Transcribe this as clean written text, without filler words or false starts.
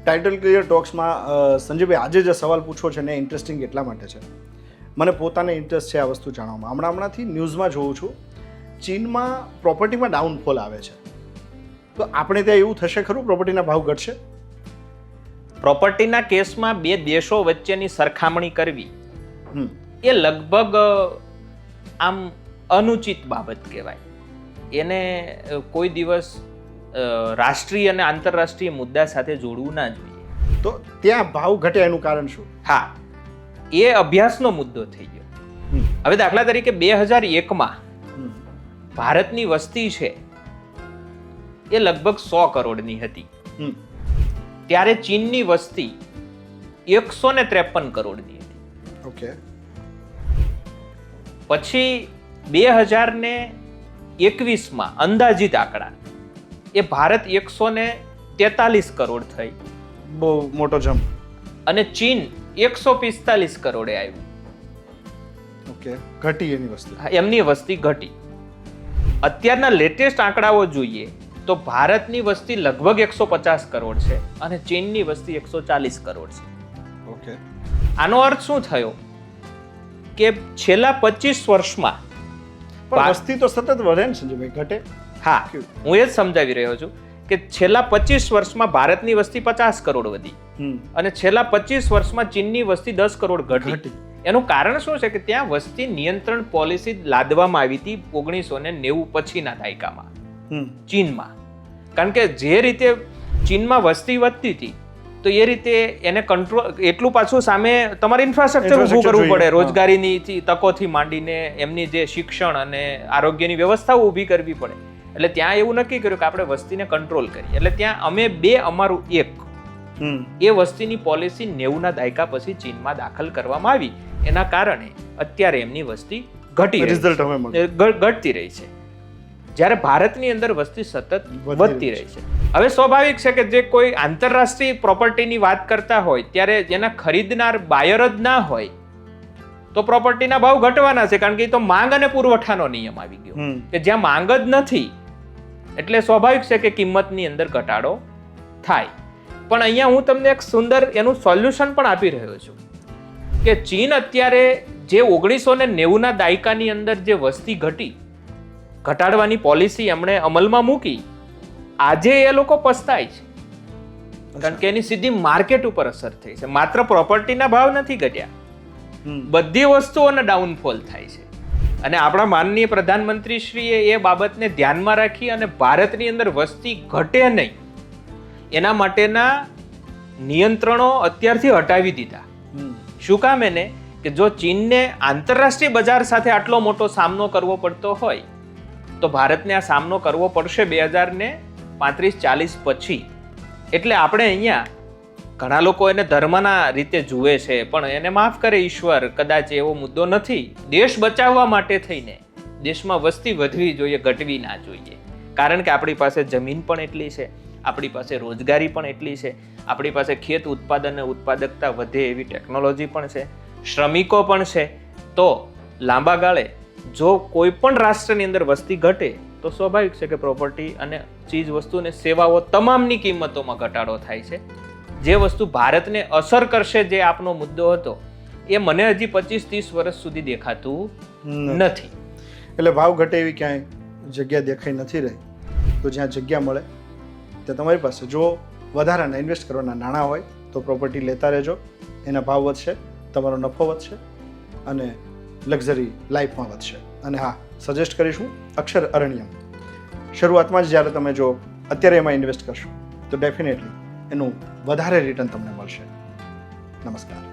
Title clear ટોક્સમાં સંજયભાઈ આજે જે સવાલ પૂછવો છે ને ઇન્ટરેસ્ટિંગ એટલા માટે છે, મને પોતાને ઇન્ટરેસ્ટ છે આ વસ્તુ જાણવામાં. હમણાંથી ન્યૂઝમાં જોઉં છું ચીનમાં પ્રોપર્ટીમાં ડાઉનફોલ આવે છે, તો આપણે ત્યાં એવું થશે ખરું, પ્રોપર્ટીના ભાવ ઘટશે? પ્રોપર્ટીના કેસમાં બે દેશો વચ્ચેની સરખામણી કરવી એ લગભગ આમ અનુચિત બાબત કહેવાય. એને કોઈ દિવસ રાષ્ટ્રીય અને આંતરરાષ્ટ્રીય મુદ્દા સાથે જોડવું ના જોઈએ. તો ત્યાં ભાવ ઘટે એનું કારણ શું? હા, એ અભ્યાસનો મુદ્દો થઈ ગયો. હવે દાખલા તરીકે 2001માં ભારતની વસ્તી છે એ લગભગ 100 કરોડની હતી. ત્યારે ચીનની વસ્તી 153 કરોડની હતી. ઓકે. પછી 2021માં અંદાજિત આંકડા એ ભારત 143 કરોડ થઈ. બહુ મોટો જમ્પ. અને ચીન 145 કરોડે આવ્યું. ઓકે, ઘટી એની વસ્તી. એમની વસ્તી ઘટી. અત્યારના લેટેસ્ટ આંકડાઓ જોઈએ તો ભારતની વસ્તી લગભગ 150 કરોડ છે અને ચીનની વસ્તી 140 કરોડ છે. ઓકે. આનો અર્થ શું થયો કે છેલ્લા 25 વર્ષમાં પણ વસ્તી તો સતત વધે ને સંજયભાઈ, ઘટે? હા, હું એ જ સમજાવી રહ્યો છું કે છેલ્લા 25 વર્ષમાં ભારતની વસ્તી 50 કરોડ વધી અને છેલ્લા 25 વર્ષમાં ચીનની વસ્તી 10 કરોડ ઘટી. એનું કારણ શું છે કે ત્યાં વસ્તી નિયંત્રણ પોલિસી લાદવામાં આવી હતી 1990 પછીના દાયકામાં ચીનમાં. કારણ કે જે રીતે ચીનમાં વસ્તી વધતી હતી તો એ રીતે એને કંટ્રોલ, એટલું પાછું સામે તમારે ઇન્ફ્રાસ્ટ્રક્ચર ઊભું કરવું પડે, રોજગારીની તકોથી માંડીને એમની જે શિક્ષણ અને આરોગ્યની વ્યવસ્થાઓ ઊભી કરવી પડે. એટલે ત્યાં એવું નક્કી કર્યું કે આપણે વસ્તીને કંટ્રોલ કરીએ. એટલે ત્યાં અમે બે અમારું એક એ વસ્તીની પોલિસી 90ના દાયકા પછી ચીનમાં દાખલ કરવામાં આવી. એના કારણે અત્યારે એમની વસ્તી ઘટી ઘટતી રહી છે, જ્યારે ભારતની અંદર વસ્તી સતત વધતી રહી છે. હવે સ્વાભાવિક છે કે જે કોઈ આંતરરાષ્ટ્રીય પ્રોપર્ટીની વાત કરતા હોય ત્યારે જેના ખરીદનાર બાયર જ ના હોય તો પ્રોપર્ટીના ભાવ ઘટવાના છે, કારણ કે એ તો માંગ અને પુરવઠાનો નિયમ આવી ગયો કે જ્યાં માંગ જ નથી એટલે સ્વાભાવિક છે કે કિંમતની અંદર ઘટાડો થાય. પણ અહીંયા હું તમને એક સુંદર એનું સોલ્યુશન પણ આપી રહ્યો છું કે ચીન અત્યારે જે 1990ના દાયકાની અંદર જે વસ્તી ઘટાડવાની પોલિસી એમણે અમલમાં મૂકી, આજે એ લોકો પસ્તાય છે કારણ કે એની સીધી માર્કેટ ઉપર અસર થઈ છે. માત્ર પ્રોપર્ટીના ભાવ નથી ઘટ્યા, બધી વસ્તુઓના ડાઉનફોલ થાય છે. અને આપણા માનનીય પ્રધાનમંત્રી શ્રીએ એ બાબતને ધ્યાનમાં રાખી અને ભારતની અંદર વસ્તી ઘટે નહીં એના માટેના નિયંત્રણો અત્યારથી હટાવી દીધા. શું કામ? એને કે જો ચીનને આંતરરાષ્ટ્રીય બજાર સાથે આટલો મોટો સામનો કરવો પડતો હોય તો ભારતને આ સામનો કરવો પડશે 2035-40 પછી. એટલે આપણે અહીંયા ઘણા લોકો એને ધર્મના રીતે જુએ છે, પણ એને માફ કરે ઈશ્વર, કદાચ એવો મુદ્દો નથી. દેશ બચાવવા માટે થઈને દેશમાં વસ્તી વધવી જોઈએ, ઘટવી ના જોઈએ. કારણ કે આપણી પાસે જમીન પણ એટલી છે, આપણી પાસે રોજગારી પણ એટલી છે, આપણી પાસે ખેત ઉત્પાદન અને ઉત્પાદકતા વધે એવી ટેકનોલોજી પણ છે, શ્રમિકો પણ છે. તો લાંબા ગાળે જો કોઈ પણ રાષ્ટ્રની અંદર વસ્તી ઘટે તો સ્વાભાવિક છે કે પ્રોપર્ટી અને ચીજ વસ્તુ અને સેવાઓ તમામની કિંમતોમાં ઘટાડો થાય છે. જે વસ્તુ ભારતને અસર કરશે, જે આપનો મુદ્દો હતો, એ મને હજી 25-30 વર્ષ સુધી દેખાતું નથી. એટલે ભાવ ઘટે એવી ક્યાંય જગ્યા દેખાઈ નથી રહી. તો જ્યાં જગ્યા મળે ત્યાં તમારી પાસે જો વધારાના ઇન્વેસ્ટ કરવાના નાણાં હોય તો પ્રોપર્ટી લેતા રહેજો. એના ભાવ વધશે, તમારો નફો વધશે અને લક્ઝરી લાઈફમાં વધશે. અને હા, સજેસ્ટ કરીશું અક્ષર અરણ્યમ. શરૂઆતમાં જ જ્યારે તમે જો અત્યારે એમાં ઇન્વેસ્ટ કરશો તો ડેફિનેટલી એનું વધારે રિટર્ન તમને મળશે. નમસ્કાર.